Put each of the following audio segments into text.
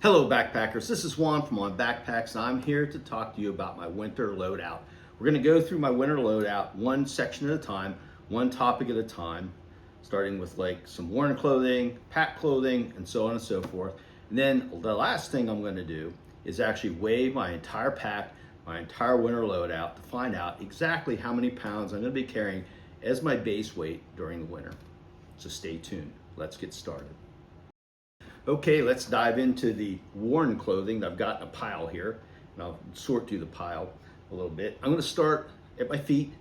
Hello backpackers, this is Juan from On Backpacks and I'm here to talk to you about my winter loadout. We're going to go through my winter loadout one section at a time, one topic at a time, starting with like some worn clothing, pack clothing, and so on and so forth. And then the last thing I'm going to do is actually weigh my entire pack, my entire winter loadout to find out exactly how many pounds I'm going to be carrying as my base weight during the winter. So stay tuned. Let's get started. Okay, let's dive into the worn clothing that I've got in a pile here, and I'll sort through the pile a little bit. I'm going to start at my feet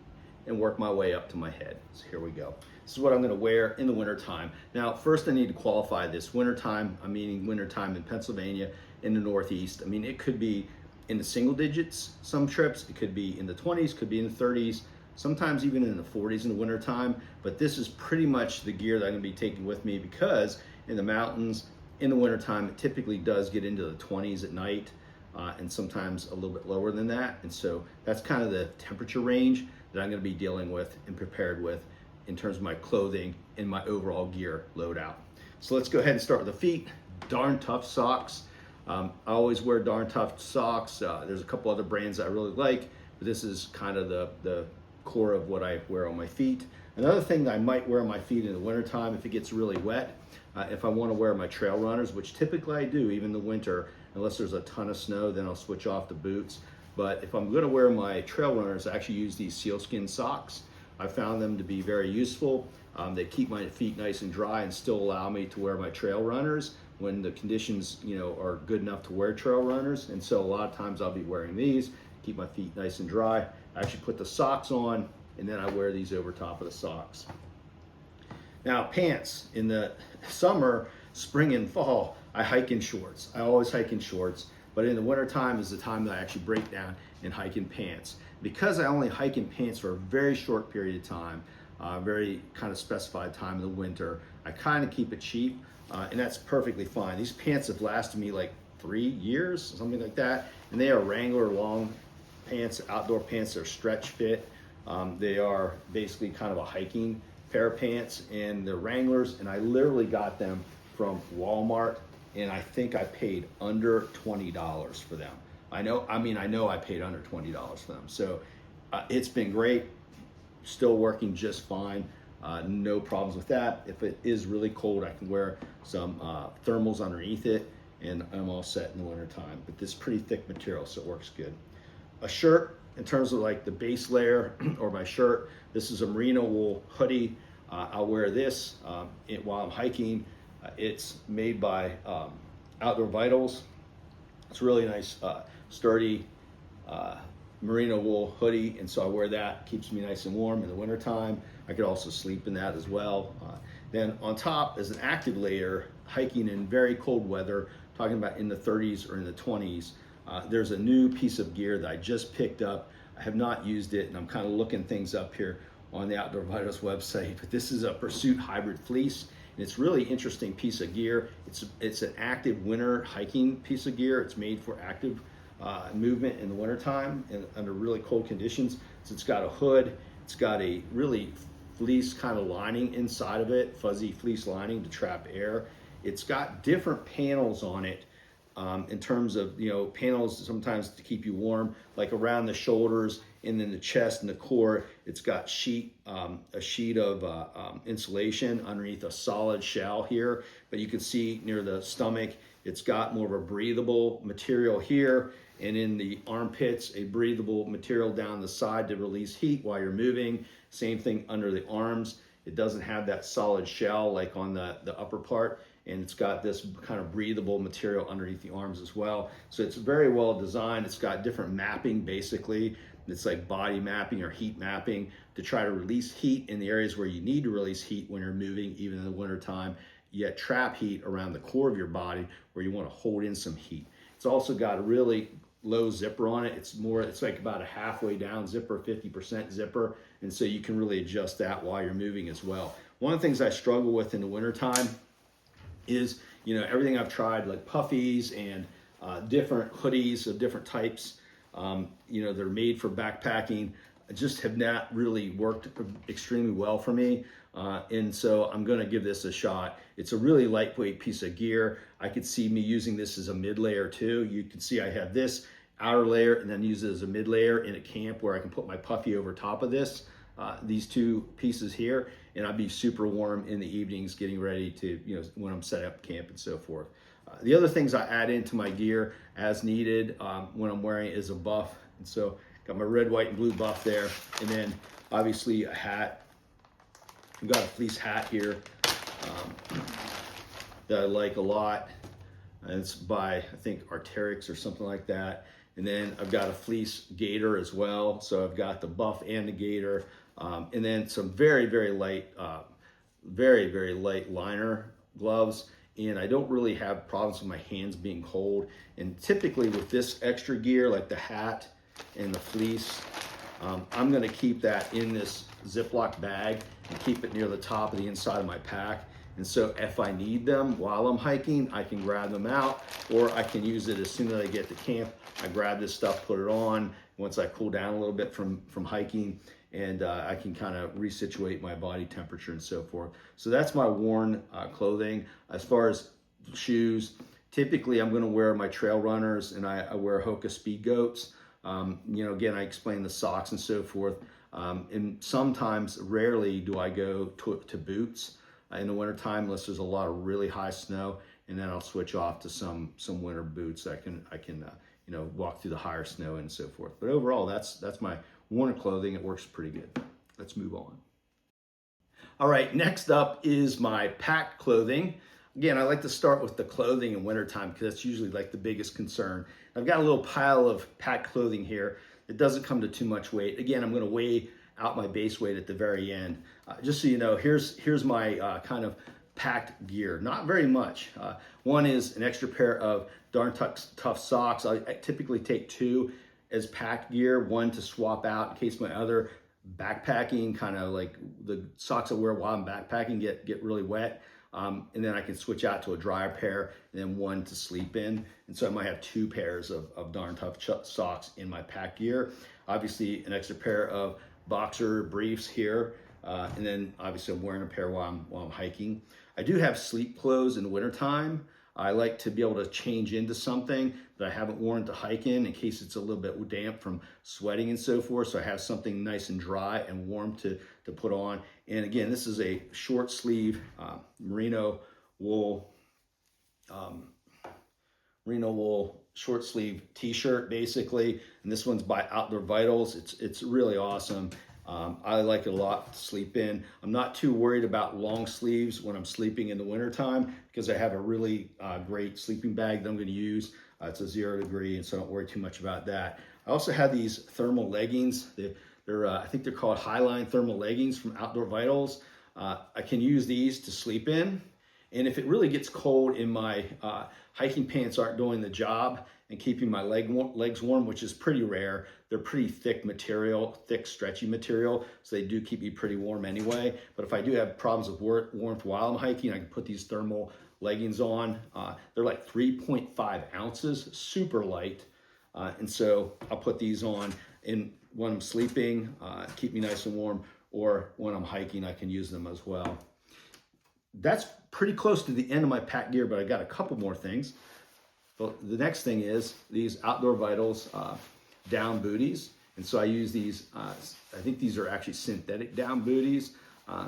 and work my way up to my head. So here we go. This is what I'm going to wear in the winter time. Now, first I need to qualify this. Winter time, I'm meaning winter time in Pennsylvania, in the Northeast. I mean, it could be in the single digits some trips. It could be in the 20s, could be in the 30s, sometimes even in the 40s in the winter time. But this is pretty much the gear that I'm going to be taking with me because in the mountains, in the wintertime, it typically does get into the 20s at night and sometimes a little bit lower than that. And so that's kind of the temperature range that I'm going to be dealing with and prepared with in terms of my clothing and my overall gear loadout. So let's go ahead and start with the feet. Darn Tough socks. I always wear Darn Tough socks. There's a couple other brands I really like, but this is kind of the core of what I wear on my feet. Another thing that I might wear on my feet in the wintertime if it gets really wet, if I want to wear my trail runners, which typically I do even in the winter, unless there's a ton of snow, then I'll switch off the boots. But if I'm going to wear my trail runners, I actually use these sealskin socks. I found them to be very useful. They keep my feet nice and dry and still allow me to wear my trail runners when the conditions, are good enough to wear trail runners. And so a lot of times I'll be wearing these, keep my feet nice and dry. I actually put the socks on and then I wear these over top of the socks. Now pants, in the summer, spring and fall, I hike in shorts. I always hike in shorts, but in the winter time is the time that I actually break down and hike in pants. Because I only hike in pants for a very short period of time, very kind of specified time in the winter, I kind of keep it cheap, and that's perfectly fine. These pants have lasted me like 3 years, something like that, and they are Wrangler long pants, outdoor pants. They're stretch fit. They are basically kind of a hiking pair of pants, and they're Wranglers, and I literally got them from Walmart, and I think I paid under $20 for them. I know I paid under $20 for them. So it's been great, still working just fine. No problems with that. If it is really cold, I can wear some thermals underneath it, and I'm all set in the winter time. But this is pretty thick material, so it works good. A shirt, in terms of like the base layer or my shirt, this is a merino wool hoodie. I'll wear this while I'm hiking. It's made by Outdoor Vitals. It's really nice, sturdy merino wool hoodie, and so I wear that. Keeps me nice and warm in the wintertime. I could also sleep in that as well. Then on top is an active layer, hiking in very cold weather, talking about in the 30s or in the 20s. There's a new piece of gear that I just picked up. I have not used it, and I'm kind of looking things up here on the Outdoor Vitals website, but this is a Pursuit Hybrid Fleece, and it's really interesting piece of gear. It's an active winter hiking piece of gear. It's made for active movement in the wintertime and under really cold conditions. So it's got a hood, it's got a really fleece kind of lining inside of it, fuzzy fleece lining to trap air. It's got different panels on it. In terms of, panels sometimes to keep you warm, like around the shoulders and then the chest and the core. It's got a sheet of insulation underneath a solid shell here, but you can see near the stomach, it's got more of a breathable material here, and in the armpits, a breathable material down the side to release heat while you're moving. Same thing under the arms. It doesn't have that solid shell like on the upper part, and it's got this kind of breathable material underneath the arms as well. So it's very well designed. It's got different mapping basically. It's like body mapping or heat mapping to try to release heat in the areas where you need to release heat when you're moving, even in the wintertime, yet trap heat around the core of your body where you want to hold in some heat. It's also got a really low zipper on it. It's like about a halfway down zipper, 50% zipper, and so you can really adjust that while you're moving as well. One of the things I struggle with in the wintertime is, everything I've tried, like puffies and different hoodies of different types, they're made for backpacking. just have not really worked extremely well for me. And so I'm gonna give this a shot. It's a really lightweight piece of gear. I could see me using this as a mid layer too. You can see I have this outer layer and then use it as a mid layer in a camp where I can put my puffy over top of this, these two pieces here, and I'd be super warm in the evenings getting ready to, you know, when I'm set up camp and so forth. The other things I add into my gear as needed when I'm wearing it is a buff. And so got my red, white, and blue buff there. And then obviously a hat. I've got a fleece hat here that I like a lot. And it's by, I think, Arc'teryx or something like that. And then I've got a fleece gaiter as well. So I've got the buff and the gaiter. And then some very, very light liner gloves. And I don't really have problems with my hands being cold. And typically with this extra gear, like the hat and the fleece, I'm gonna keep that in this Ziploc bag and keep it near the top of the inside of my pack. And so if I need them while I'm hiking, I can grab them out, or I can use it as soon as I get to camp. I grab this stuff, put it on once I cool down a little bit from hiking, and I can kind of resituate my body temperature and so forth. So that's my worn clothing. As far as shoes, typically I'm gonna wear my trail runners, and I wear Hoka Speed Goats. You know, again, I explained the socks and so forth. And sometimes, rarely do I go to boots in the wintertime unless there's a lot of really high snow, and then I'll switch off to some winter boots that I can you know, walk through the higher snow and so forth. But overall, that's my winter clothing. It works pretty good. Let's move on. All right, next up is my packed clothing. Again, I like to start with the clothing in wintertime because that's usually like the biggest concern. I've got a little pile of packed clothing here. It doesn't come to too much weight. Again, I'm gonna weigh out my base weight at the very end. Just so you know, here's my kind of packed gear. Not very much. One is an extra pair of darn tough socks. I typically take two as packed gear, one to swap out in case my other backpacking, kind of like the socks I wear while I'm backpacking get really wet. And then I can switch out to a drier pair, and then one to sleep in. And so I might have two pairs of darn tough socks in my pack gear. Obviously an extra pair of boxer briefs here. And then obviously I'm wearing a pair while I'm hiking. I do have sleep clothes in the wintertime. I like to be able to change into something that I haven't worn to hike in case it's a little bit damp from sweating and so forth. So I have something nice and dry and warm to put on. And again, this is a short sleeve merino wool short sleeve t-shirt basically. And this one's by Outdoor Vitals. It's really awesome. I like it a lot to sleep in. I'm not too worried about long sleeves when I'm sleeping in the wintertime because I have a really great sleeping bag that I'm going to use. It's a 0 degree, and so I don't worry too much about that. I also have these thermal leggings. They're I think they're called Highline thermal leggings from Outdoor Vitals. I can use these to sleep in. And if it really gets cold and my hiking pants aren't doing the job and keeping my legs warm, which is pretty rare, they're pretty thick material, thick, stretchy material, so they do keep me pretty warm anyway. But if I do have problems with warmth while I'm hiking, I can put these thermal leggings on. They're like 3.5 ounces, super light. And so I'll put these on when I'm sleeping, keep me nice and warm, or when I'm hiking, I can use them as well. That's pretty close to the end of my pack gear, but I got a couple more things. But the next thing is these Outdoor Vitals down booties. And so I use these, I think these are actually synthetic down booties.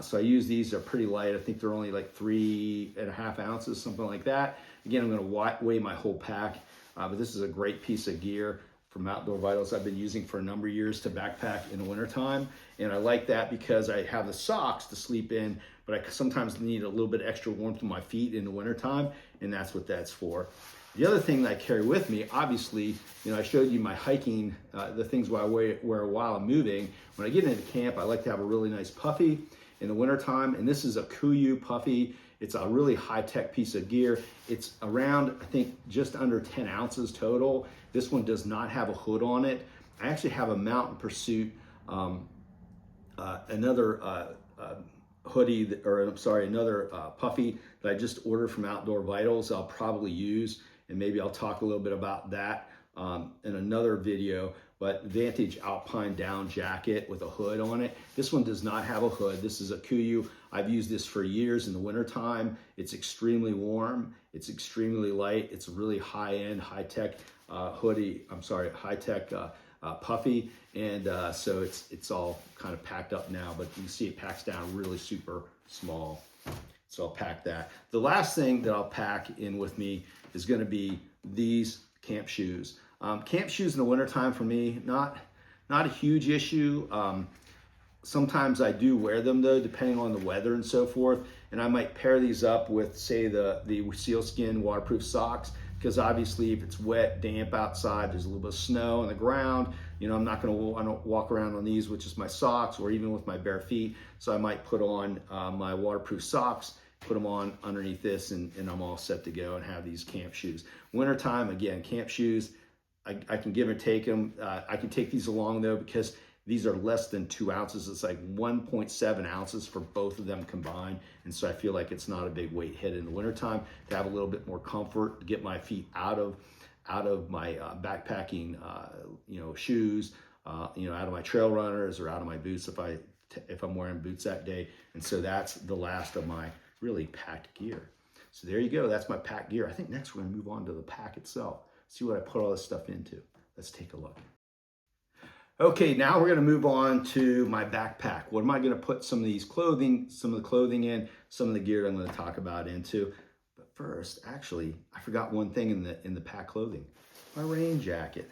So I use these, they're pretty light. I think they're only like 3.5 ounces, something like that. Again, I'm gonna weigh my whole pack, but this is a great piece of gear from Outdoor Vitals I've been using for a number of years to backpack in the wintertime. And I like that because I have the socks to sleep in, but I sometimes need a little bit extra warmth in my feet in the wintertime, and that's what that's for. The other thing that I carry with me, obviously, you know, I showed you my hiking, the things I wear while I'm moving. When I get into camp, I like to have a really nice puffy in the wintertime, and this is a Kuiu puffy. It's a really high-tech piece of gear. It's around, I think, just under 10 ounces total. This one does not have a hood on it. I actually have a Mountain Pursuit, another hoodie, another puffy that I just ordered from Outdoor Vitals I'll probably use, and maybe I'll talk a little bit about that in another video. but Vantage Alpine down jacket with a hood on it. This one does not have a hood. This is a Kuiu. I've used this for years in the wintertime. It's extremely warm. It's extremely light. It's a really high-end, high-tech high-tech puffy. And so it's all kind of packed up now, but you can see it packs down really super small. So I'll pack that. The last thing that I'll pack in with me is going to be these camp shoes. Camp shoes in the wintertime for me, not a huge issue. Sometimes I do wear them though, depending on the weather and so forth. And I might pair these up with, say, the sealskin waterproof socks, because obviously if it's wet, damp outside, there's a little bit of snow on the ground, you know, I'm not going to walk around on these with just my socks or even with my bare feet. So I might put on my waterproof socks, put them on underneath this, and I'm all set to go and have these camp shoes. Wintertime, again, camp shoes, I can give or take them. I can take these along though, because these are less than 2 ounces. It's like 1.7 ounces for both of them combined. And so I feel like it's not a big weight hit in the wintertime, to have a little bit more comfort, to get my feet out of my backpacking, shoes, out of my trail runners or out of my boots if I'm wearing boots that day. And so that's the last of my really packed gear. So there you go. That's my packed gear. I think next we're going to move on to the pack itself. See what I put all this stuff into. Let's take a look. Okay, now we're going to move on to my backpack. What am I going to put some of the clothing in, some of the gear that I'm going to talk about into. But first, actually, I forgot one thing in the pack clothing. My rain jacket.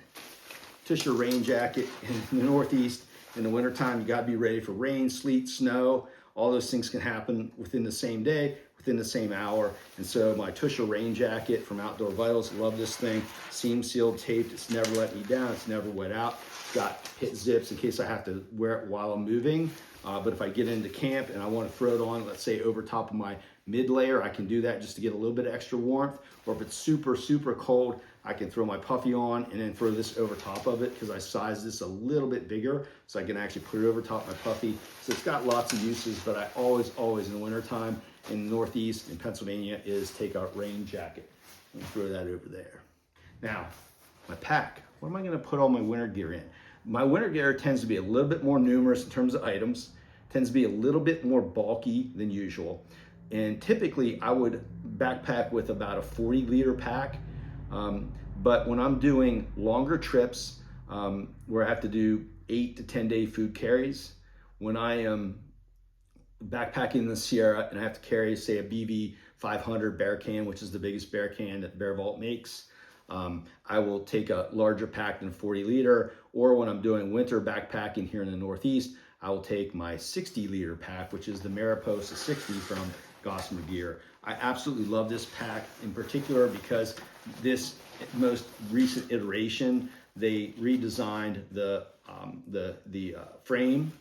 Just your rain jacket in the Northeast. In the wintertime, you got to be ready for rain, sleet, snow. All those things can happen within the same day, within the same hour. And so my Tusher rain jacket from Outdoor Vitals, love this thing. Seam sealed, taped, it's never let me down, it's never wet out. It's got hit zips in case I have to wear it while I'm moving. But if I get into camp and I want to throw it on, let's say over top of my mid layer, I can do that just to get a little bit of extra warmth. Or if it's super, super cold, I can throw my puffy on and then throw this over top of it, because I sized this a little bit bigger so I can actually put it over top of my puffy. So it's got lots of uses, but I always in the wintertime in the Northeast in Pennsylvania is take a rain jacket and throw that over there. Now, my pack. What am I going to put all my winter gear in? My winter gear tends to be a little bit more numerous in terms of items, tends to be a little bit more bulky than usual. And typically I would backpack with about a 40-liter pack. But when I'm doing longer trips where I have to do 8 to 10 day food carries, when I am backpacking in the Sierra and I have to carry, say, a BV 500 bear can, which is the biggest bear can that Bear Vault makes, I will take a larger pack than 40-liter. Or when I'm doing winter backpacking here in the Northeast, I will take my 60-liter pack, which is the Mariposa 60 from Gossamer Gear. I absolutely love this pack in particular because this most recent iteration, they redesigned the frame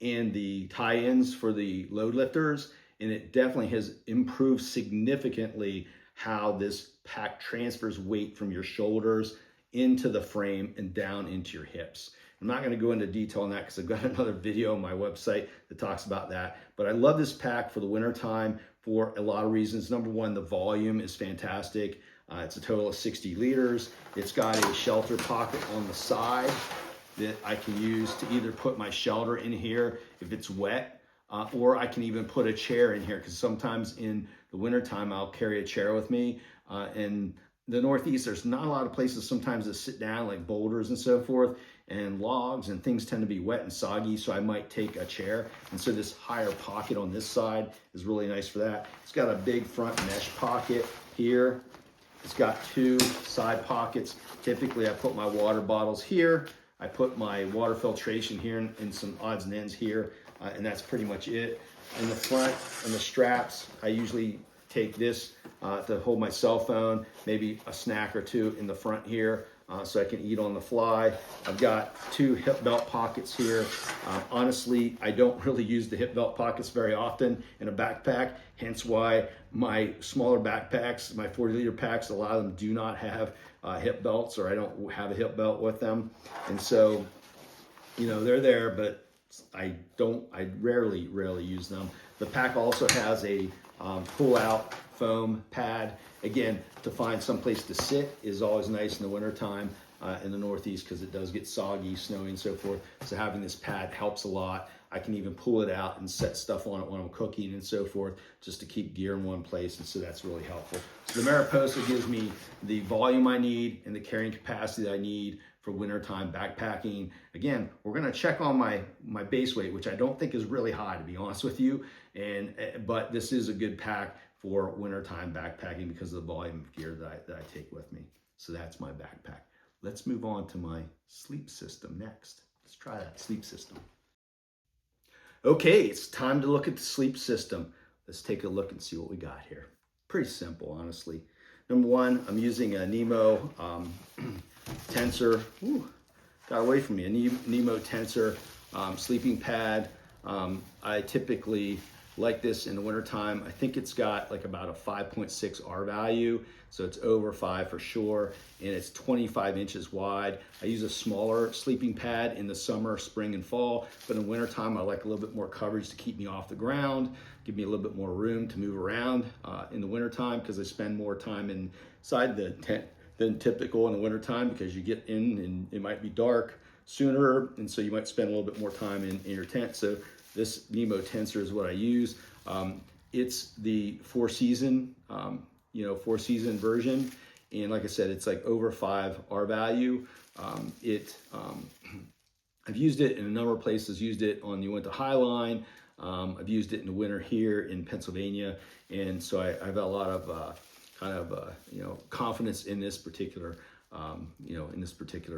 and the tie-ins for the load lifters, and it definitely has improved significantly how this pack transfers weight from your shoulders into the frame and down into your hips. I'm not going to go into detail on that because I've got another video on my website that talks about that. But I love this pack for the winter time for a lot of reasons. Number one, the volume is fantastic. It's a total of 60 liters. It's got a shelter pocket on the side that I can use to either put my shelter in here if it's wet, or I can even put a chair in here, because sometimes in the wintertime I'll carry a chair with me. In the Northeast, there's not a lot of places sometimes to sit down, like boulders and so forth, and logs, and things tend to be wet and soggy, so I might take a chair. And so this higher pocket on this side is really nice for that. It's got a big front mesh pocket here. It's got 2 side pockets. Typically I put my water bottles here. I put my water filtration here and some odds and ends here, and that's pretty much it. In the front, on the straps, I usually take this to hold my cell phone, maybe a snack or 2 in the front here, so I can eat on the fly. I've got 2 hip belt pockets here. Honestly, I don't really use the hip belt pockets very often in a backpack, hence why my smaller backpacks, my 40-liter packs, a lot of them do not have hip belts, or I don't have a hip belt with them. And so, you know, they're there, but I rarely use them. The pack also has a pull-out foam pad. Again, to find some place to sit is always nice in the wintertime. in the Northeast because it does get soggy, snowy, and so forth. So having this pad helps a lot. I can even pull it out and set stuff on it when I'm cooking and so forth, just to keep gear in one place, and so that's really helpful. So the Mariposa gives me the volume I need and the carrying capacity that I need for wintertime backpacking. Again, we're gonna check on my base weight, which I don't think is really high, to be honest with you, but this is a good pack for wintertime backpacking because of the volume of gear that I take with me. So that's my backpack. Let's move on to my sleep system next. Let's try that sleep system. Okay, it's time to look at the sleep system. Let's take a look and see what we got here. Pretty simple, honestly. Number one, I'm using a Nemo Tensor. Ooh, got away from me. A Nemo Tensor sleeping pad. I typically like this in the wintertime. I think it's got like about a 5.6 R value, so it's over 5 for sure, and it's 25 inches wide. I use a smaller sleeping pad in the summer, spring, and fall, but in wintertime I like a little bit more coverage to keep me off the ground, give me a little bit more room to move around in the wintertime, because I spend more time inside the tent than typical in the wintertime, because you get in and it might be dark sooner, and so you might spend a little bit more time in your tent. So this Nemo Tensor is what I use. It's the four season version. And like I said, it's like over 5 R value. I've used it in a number of places, used it on the Uinta High Line. I've used it in the winter here in Pennsylvania. And so I have a lot of confidence in this particular,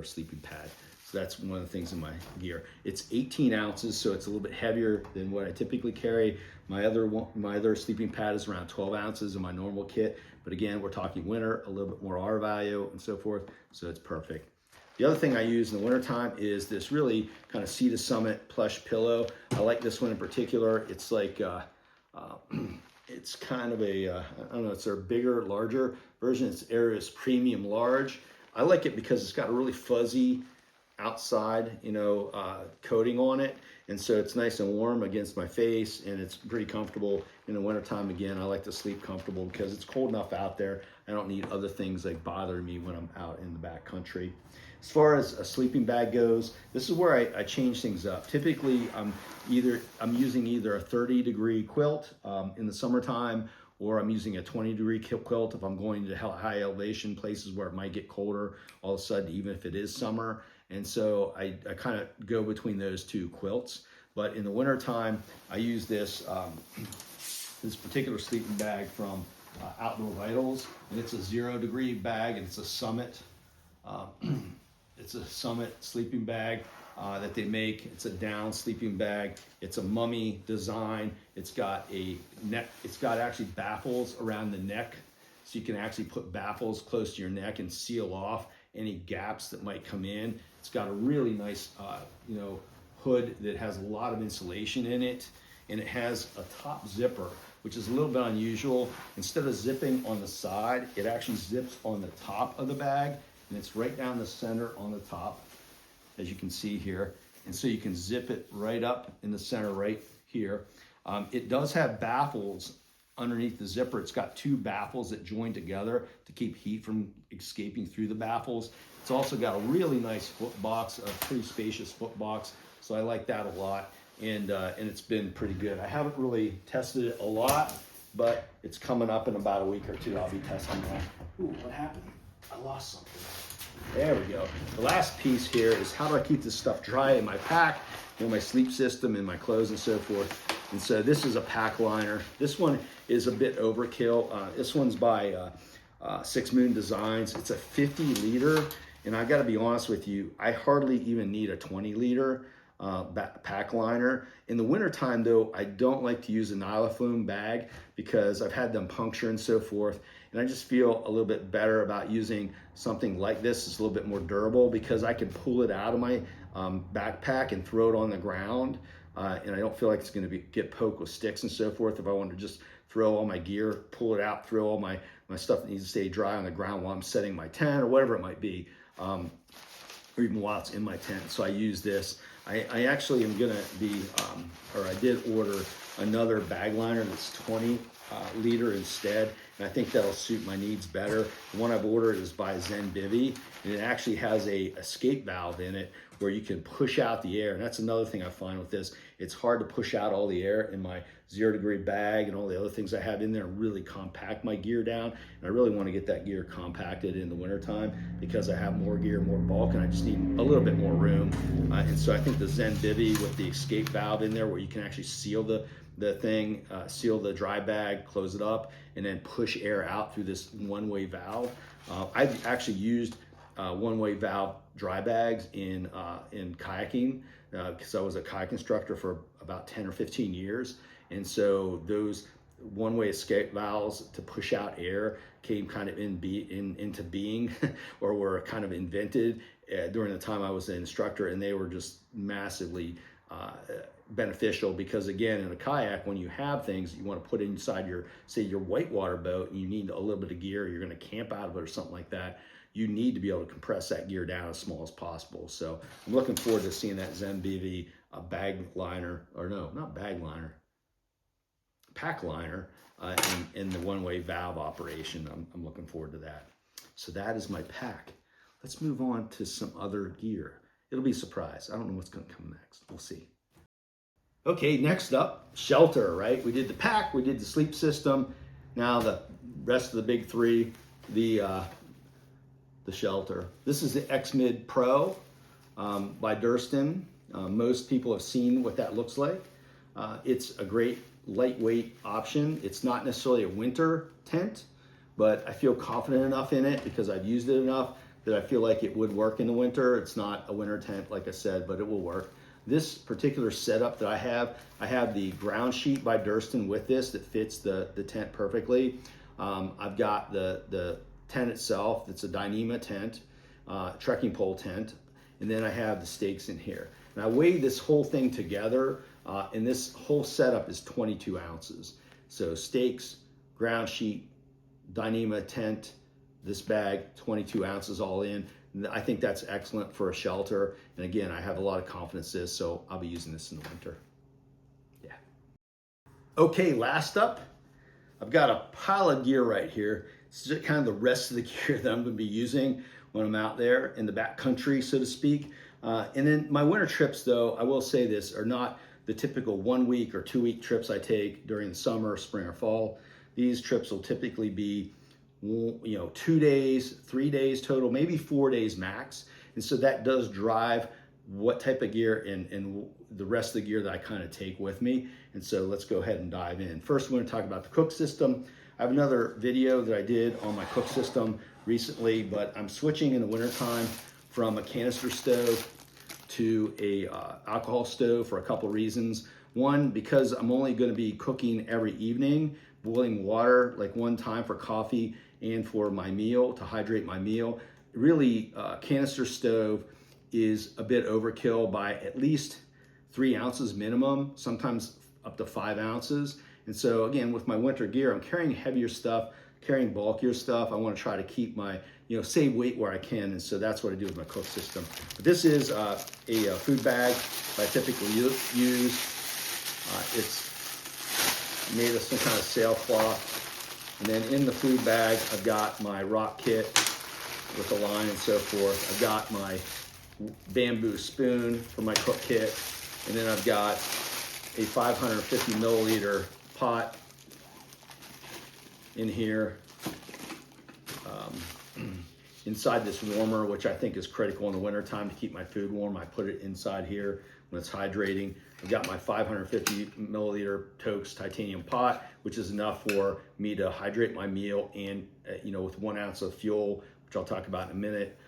sleeping pad. So that's one of the things in my gear. It's 18 ounces, so it's a little bit heavier than what I typically carry. My other sleeping pad is around 12 ounces in my normal kit. But again, we're talking winter, a little bit more R value and so forth, so it's perfect. The other thing I use in the wintertime is this really kind of Sea to Summit plush pillow. I like this one in particular. It's like, it's kind of a, I don't know, it's a bigger, larger version. It's Aerius Premium Large. I like it because it's got a really fuzzy outside, coating on it. And so it's nice and warm against my face, and it's pretty comfortable in the wintertime. Again, I like to sleep comfortable because it's cold enough out there. I don't need other things like bother me when I'm out in the backcountry. As far as a sleeping bag goes, this is where I change things up. Typically, I'm using either a 30-degree quilt in the summertime, or I'm using a 20-degree quilt if I'm going to high elevation places where it might get colder all of a sudden, even if it is summer. And so I kind of go between those two quilts. But in the wintertime, I use this particular sleeping bag from Outdoor Vitals, and it's a 0-degree bag, and it's a Summit. It's a Summit sleeping bag that they make. It's a down sleeping bag. It's a mummy design. It's got a neck. It's got actually baffles around the neck, so you can actually put baffles close to your neck and seal off any gaps that might come in. It's got a really nice, hood that has a lot of insulation in it, and it has a top zipper, which is a little bit unusual. Instead of zipping on the side, it actually zips on the top of the bag, and it's right down the center on the top, as you can see here. And so you can zip it right up in the center right here. It does have baffles underneath the zipper. It's got 2 baffles that join together to keep heat from escaping through the baffles. It's also got a really nice foot box, a pretty spacious foot box. So I like that a lot, and it's been pretty good. I haven't really tested it a lot, but it's coming up in about a week or 2. I'll be testing that. Ooh, what happened? I lost something. There we go. The last piece here is how do I keep this stuff dry in my pack, my sleep system, and my clothes and so forth. And so this is a pack liner. This one is a bit overkill. This one's by Six Moon Designs. It's a 50-liter, and I got to be honest with you, I hardly even need a 20-liter pack liner. In the wintertime, though, I don't like to use a Nylofoam bag because I've had them puncture and so forth, and I just feel a little bit better about using something like this. It's a little bit more durable because I can pull it out of my backpack and throw it on the ground. And I don't feel like it's going to get poked with sticks and so forth. If I want to just throw all my gear, pull it out, throw all my stuff that needs to stay dry on the ground while I'm setting my tent or whatever it might be, or even while it's in my tent. So I use this. I actually am going to be, I did order another bag liner that's 20 liter instead. and I think that'll suit my needs better. The one I've ordered is by ZenBivy, and it actually has a escape valve in it where you can push out the air. And that's another thing I find with this. It's hard to push out all the air in my 0-degree bag and all the other things I have in there and really compact my gear down. And I really want to get that gear compacted in the wintertime because I have more gear, more bulk, and I just need a little bit more room. And so I think the ZenBivy with the escape valve in there where you can actually seal the thing, seal the dry bag, close it up, and then push air out through this one-way valve. I've actually used one-way valve dry bags in kayaking because I was a kayak instructor for about 10 or 15 years. And so those one-way escape valves to push out air came kind of into being or were kind of invented during the time I was an instructor, and they were just massively beneficial because, again, in a kayak, when you have things you want to put inside your, say, your whitewater boat, and you need a little bit of gear, you're going to camp out of it or something like that, you need to be able to compress that gear down as small as possible. So I'm looking forward to seeing that ZenBivy bag liner, or no, not bag liner, pack liner in the one-way valve operation. I'm looking forward to that. So that is my pack. Let's move on to some other gear. It'll be a surprise. I don't know what's going to come next. We'll see. Okay, next up, shelter, right? We did the pack, we did the sleep system. Now the rest of the big three, the shelter. This is the XMid Pro by Durston. Most people have seen what that looks like. It's a great lightweight option. It's not necessarily a winter tent, but I feel confident enough in it because I've used it enough that I feel like it would work in the winter. It's not a winter tent, like I said, but it will work. This particular setup that I have the ground sheet by Durston with this that fits the tent perfectly. I've got the tent itself. It's a Dyneema tent, trekking pole tent, and then I have the stakes in here. And I weighed this whole thing together, and this whole setup is 22 ounces. So stakes, ground sheet, Dyneema tent, this bag, 22 ounces all in. I think that's excellent for a shelter. And again, I have a lot of confidence in this, so I'll be using this in the winter. Yeah. Okay, last up, I've got a pile of gear right here. This is kind of the rest of the gear that I'm going to be using when I'm out there in the backcountry, so to speak. And then my winter trips, though, I will say this, are not the typical 1 week or 2 week trips I take during the summer, spring, or fall. These trips will typically be 2 days, 3 days total, maybe 4 days max. And so that does drive what type of gear and the rest of the gear that I kind of take with me. And so let's go ahead and dive in. First, we're going to talk about the cook system. I have another video that I did on my cook system recently, but I'm switching in the wintertime from a canister stove to a alcohol stove for a couple reasons. One, because I'm only going to be cooking every evening, boiling water like one time for coffee and for my meal, to hydrate my meal. Really, canister stove is a bit overkill by at least 3 ounces minimum, sometimes up to 5 ounces. And so again, with my winter gear, I'm carrying heavier stuff, carrying bulkier stuff. I want to try to keep my, save weight where I can. And so that's what I do with my cook system. But this is a food bag that I typically use. It's made of some kind of sailcloth. And then in the food bag, I've got my rock kit with the line and so forth. I've got my bamboo spoon for my cook kit. And then I've got a 550 milliliter pot in here. Inside this warmer, which I think is critical in the wintertime to keep my food warm. I put it inside here when it's hydrating. I've got my 550 milliliter Tokes titanium pot, which is enough for me to hydrate my meal and, with 1 ounce of fuel, which I'll talk about in a minute,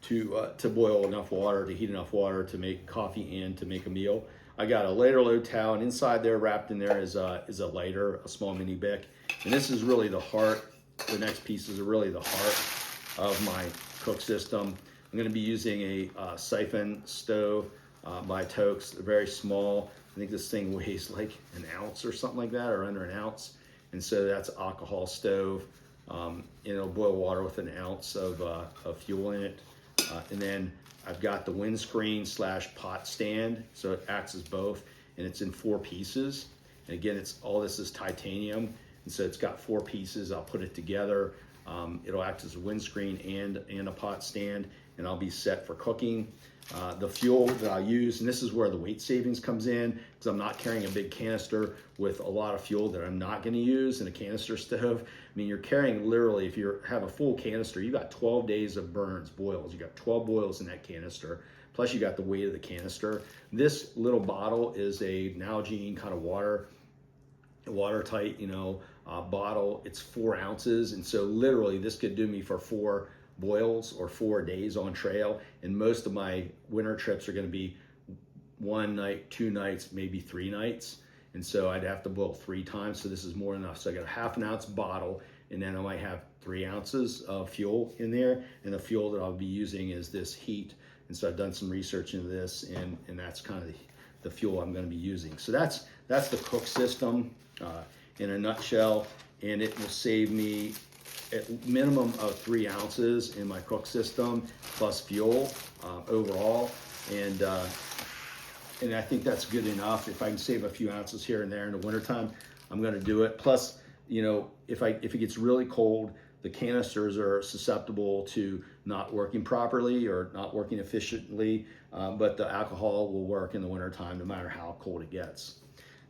to boil enough water, to heat enough water to make coffee and to make a meal. I got a lighter load towel, and inside there, wrapped in there, is a lighter, a small mini Bic. And this is really the heart. The next pieces are really the heart of my cook system. I'm going to be using a siphon stove by Tokes. They're very small. I think this thing weighs like an ounce or something like that, or under an ounce. And so that's alcohol stove. It'll boil water with an ounce of fuel in it. And then I've got the windscreen / pot stand, so it acts as both, and it's in 4 pieces. And again, all this is titanium. And so it's got 4 pieces. I'll put it together. It'll act as a windscreen and a pot stand, and I'll be set for cooking. The fuel that I'll use, and this is where the weight savings comes in, because I'm not carrying a big canister with a lot of fuel that I'm not going to use in a canister stove. I mean, you're carrying literally, if you have a full canister, you got 12 days of burns, boils. You got 12 boils in that canister, plus you got the weight of the canister. This little bottle is a Nalgene kind of watertight, bottle. It's 4 ounces, and so literally this could do me for 4 boils or 4 days on trail. And most of my winter trips are going to be 1 night, 2 nights, maybe 3 nights, and so I'd have to boil 3 times. So this is more than enough. So I got a ½ ounce bottle, and then I might have 3 ounces of fuel in there, and the fuel that I'll be using is this heat. And so I've done some research into this, and that's kind of the fuel I'm going to be using. So that's the cook system in a nutshell, and it will save me at minimum of 3 ounces in my cook system plus fuel overall, and I think that's good enough. If I can save a few ounces here and there in the wintertime, I'm going to do it. Plus, if it gets really cold, the canisters are susceptible to not working properly or not working efficiently, but the alcohol will work in the wintertime no matter how cold it gets.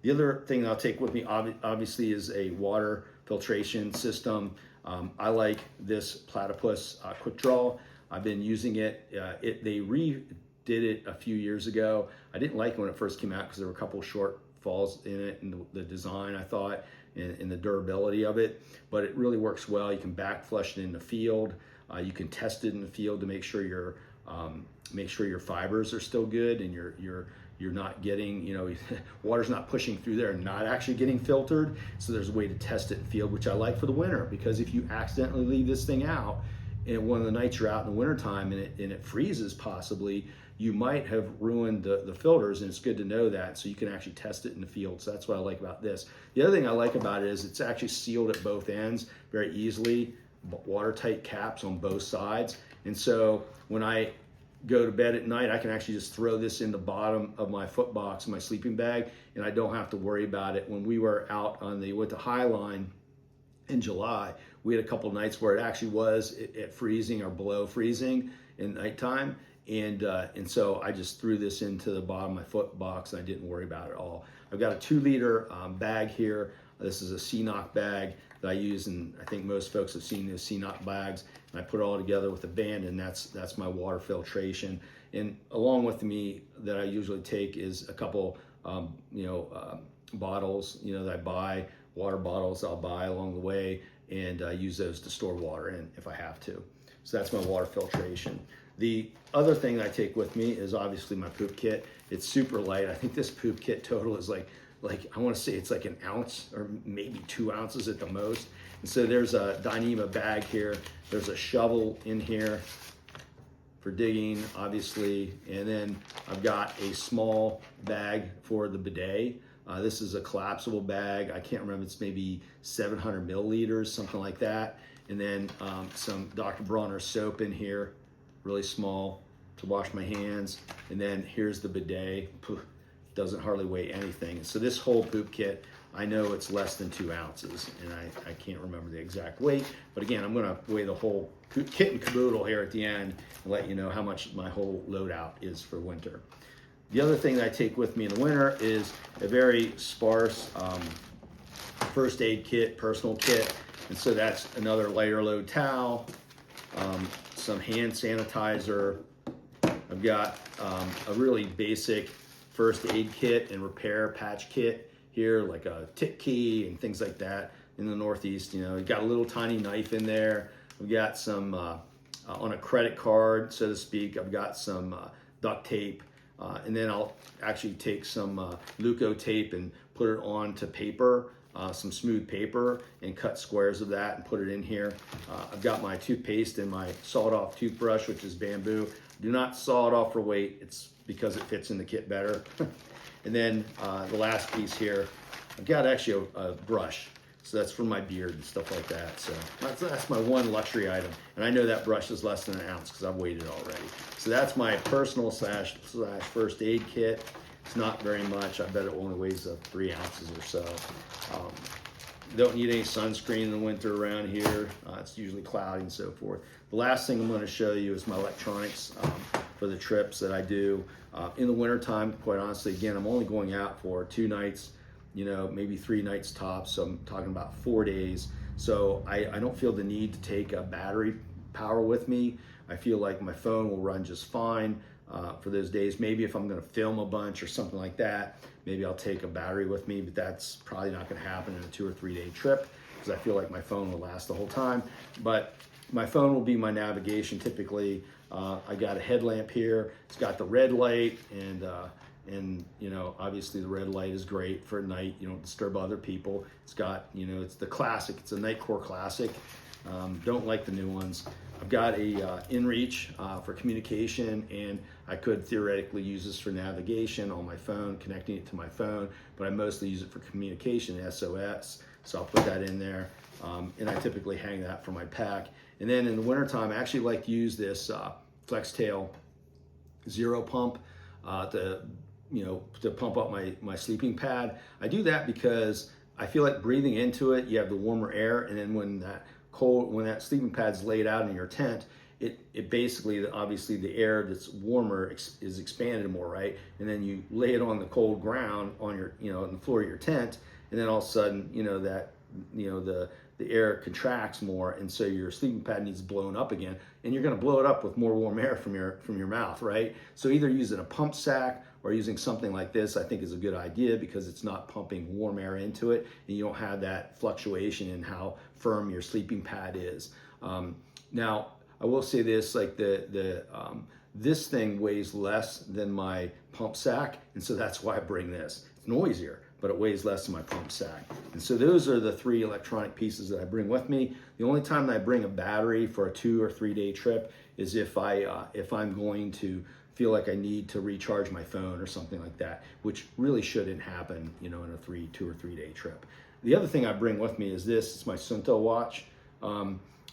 The other thing I'll take with me obviously is a water filtration system. I like this Platypus Quick Draw. I've been using it. They redid it a few years ago. I didn't like it when it first came out because there were a couple shortfalls in it, and the design, I thought, and the durability of it. But it really works well. You can back flush it in the field. You can test it in the field to make sure your fibers are still good and you're not getting, water's not pushing through there and not actually getting filtered. So there's a way to test it in field, which I like for the winter, because if you accidentally leave this thing out and one of the nights you're out in the wintertime and it freezes possibly, you might have ruined the filters, and it's good to know that, so you can actually test it in the field. So that's what I like about this. The other thing I like about it is it's actually sealed at both ends very easily, watertight caps on both sides. And so when I go to bed at night, I can actually just throw this in the bottom of my foot box, my sleeping bag, and I don't have to worry about it. When we were out with the High Line in July, we had a couple nights where it actually was at freezing or below freezing in nighttime, and so I just threw this into the bottom of my foot box and I didn't worry about it at all. I've got a 2-liter bag here. This is a CNOC bag that I use, and I think most folks have seen those CNOC bags, and I put it all together with a band, and that's my water filtration. And along with me that I usually take is a couple bottles that I buy, water bottles I'll buy along the way, and I use those to store water in if I have to. So that's my water filtration. The other thing I take with me is obviously my poop kit. It's super light. I think this poop kit total is like I want to say it's like 1 ounce or maybe 2 ounces at the most. And so there's a Dyneema bag here. There's a shovel in here for digging, obviously. And then I've got a small bag for the bidet. This is a collapsible bag. I can't remember, it's maybe 700 milliliters, something like that. And then some Dr. Bronner soap in here, really small, to wash my hands. And then here's the bidet. Doesn't hardly weigh anything. So this whole poop kit, I know it's less than 2 ounces, and I can't remember the exact weight, but again, I'm gonna weigh the whole kit and caboodle here at the end and let you know how much my whole loadout is for winter. The other thing that I take with me in the winter is a very sparse first aid kit, personal kit, and so that's another lighter load towel, some hand sanitizer. I've got a really basic first aid kit and repair patch kit here, like a tick key and things like that. In the Northeast, you've got a little tiny knife in there. We've got some, on a credit card, so to speak, I've got some duct tape, and then I'll actually take some Luco tape and put it onto paper, some smooth paper, and cut squares of that and put it in here. I've got my toothpaste and my sawed-off toothbrush, which is bamboo. Do not saw it off for weight. It's because it fits in the kit better. And then the last piece here, I've got actually a brush. So that's for my beard and stuff like that. So that's my one luxury item. And I know that brush is less than 1 ounce because I've weighed it already. So that's my personal slash first aid kit. It's not very much. I bet it only weighs 3 ounces or so. Don't need any sunscreen in the winter around here. It's usually cloudy and so forth. The last thing I'm going to show you is my electronics for the trips that I do. In the wintertime, quite honestly, again, I'm only going out for 2 nights, maybe 3 nights tops. So I'm talking about 4 days. So I don't feel the need to take a battery power with me. I feel like my phone will run just fine for those days. Maybe if I'm going to film a bunch or something like that, maybe I'll take a battery with me, but that's probably not going to happen in a 2 or 3 day trip because I feel like my phone will last the whole time. But my phone will be my navigation typically. I got a headlamp here. It's got the red light, and obviously the red light is great for at night. You don't disturb other people. It's got, it's the classic. It's a Nightcore classic. Don't like the new ones. I've got a inReach for communication, and I could theoretically use this for navigation on my phone, connecting it to my phone, but I mostly use it for communication, SOS. So I'll put that in there, and I typically hang that from my pack. And then in the wintertime, I actually like to use this FlexTail Zero pump to pump up my sleeping pad. I do that because I feel like breathing into it, you have the warmer air, and then when that sleeping pad's laid out in your tent, it basically, obviously the air that's warmer is expanded more, right? And then you lay it on the cold ground on your, on the floor of your tent, and then all of a sudden, the air contracts more, and so your sleeping pad needs blown up again, and you're going to blow it up with more warm air from your mouth, right? So either using a pump sack or using something like this, I think is a good idea because it's not pumping warm air into it, and you don't have that fluctuation in how firm your sleeping pad is. Now, I will say this, like this thing weighs less than my pump sack, and so that's why I bring this. It's noisier, but it weighs less than my pump sack. And so those are the 3 electronic pieces that I bring with me. The only time that I bring a battery for a 2 or 3 day trip is if I'm going to feel like I need to recharge my phone or something like that, which really shouldn't happen, in a 2 or 3 day trip. The other thing I bring with me is this. It's my Sunto watch.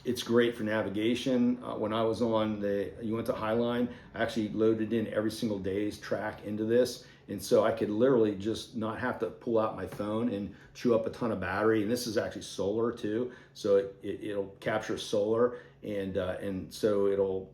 It's great for navigation. When I was on you went to Highline, I actually loaded in every single day's track into this. And so I could literally just not have to pull out my phone and chew up a ton of battery. And this is actually solar too. So it'll capture solar, and so it'll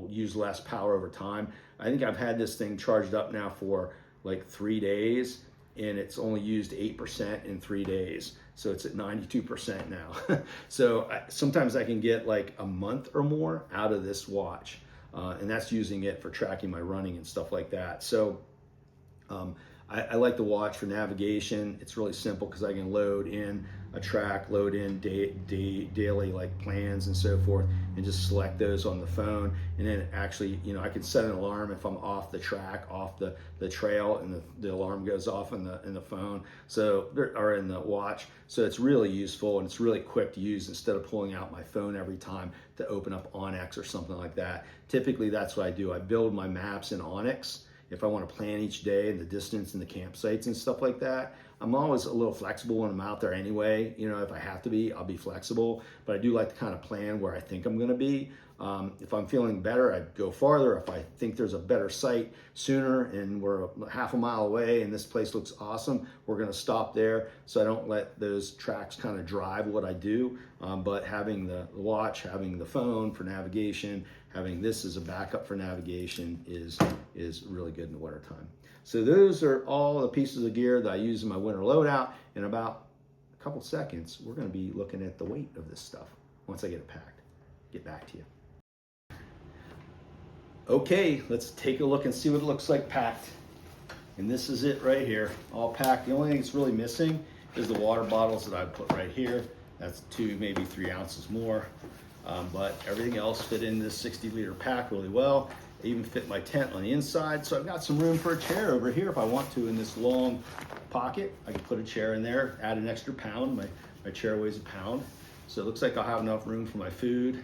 use less power over time. I think I've had this thing charged up now for like 3 days, and it's only used 8% in 3 days. So it's at 92% now. So sometimes I can get like a month or more out of this watch. And that's using it for tracking my running and stuff like that. So I like the watch for navigation. It's really simple because I can load in a track, load in daily like plans and so forth, and just select those on the phone. And then actually, I can set an alarm if I'm off the track, off the trail, and the alarm goes off in the phone, or in the watch. So it's really useful, and it's really quick to use instead of pulling out my phone every time to open up Onyx or something like that. Typically, that's what I do. I build my maps in Onyx. If I want to plan each day and the distance and the campsites and stuff like that. I'm always a little flexible when I'm out there anyway. If I have to be, I'll be flexible, but I do like to kind of plan where I think I'm going to be. If I'm feeling better, I'd go farther. If I think there's a better site sooner and we're half a mile away and this place looks awesome, we're going to stop there. So I don't let those tracks kind of drive what I do. But having the watch, having the phone for navigation, having this as a backup for navigation is really good in the wintertime. So those are all the pieces of gear that I use in my winter loadout. In about a couple seconds, we're going to be looking at the weight of this stuff once I get it packed. Get back to you. Okay, let's take a look and see what it looks like packed. And this is it right here, all packed. The only thing that's really missing is the water bottles that I put right here. That's 2, maybe 3 ounces more. But everything else fit in this 60-liter pack really well. I even fit my tent on the inside, so I've got some room for a chair over here if I want to in this long pocket. I can put a chair in there, add an extra pound. My chair weighs a pound. So it looks like I'll have enough room for my food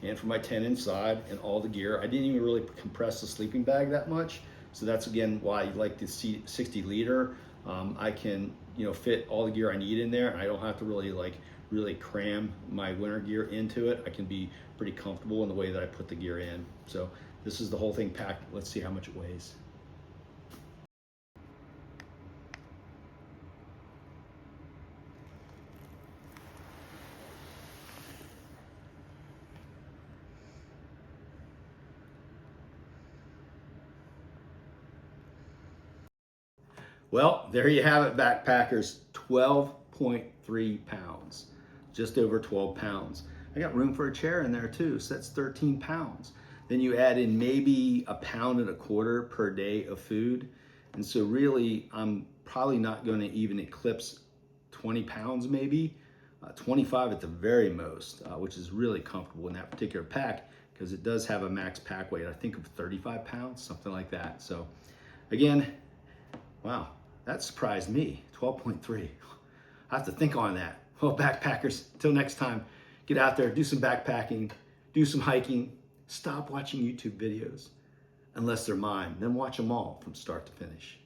and for my tent inside and all the gear. I didn't even really compress the sleeping bag that much. So that's again why I like the 60-liter. I can fit all the gear I need in there, and I don't have to really cram my winter gear into it. I can be pretty comfortable in the way that I put the gear in. So this is the whole thing packed. Let's see how much it weighs. Well, there you have it, backpackers. 12.3 pounds, just over 12 pounds. I got room for a chair in there too, so that's 13 pounds. Then you add in maybe 1.25 pounds per day of food. And so really, I'm probably not going to even eclipse 20 pounds maybe, 25 at the very most, which is really comfortable in that particular pack because it does have a max pack weight, I think of 35 pounds, something like that. So again, wow, that surprised me, 12.3. I have to think on that. Well, backpackers, until next time, get out there, do some backpacking, do some hiking, stop watching YouTube videos, unless they're mine, then watch them all from start to finish.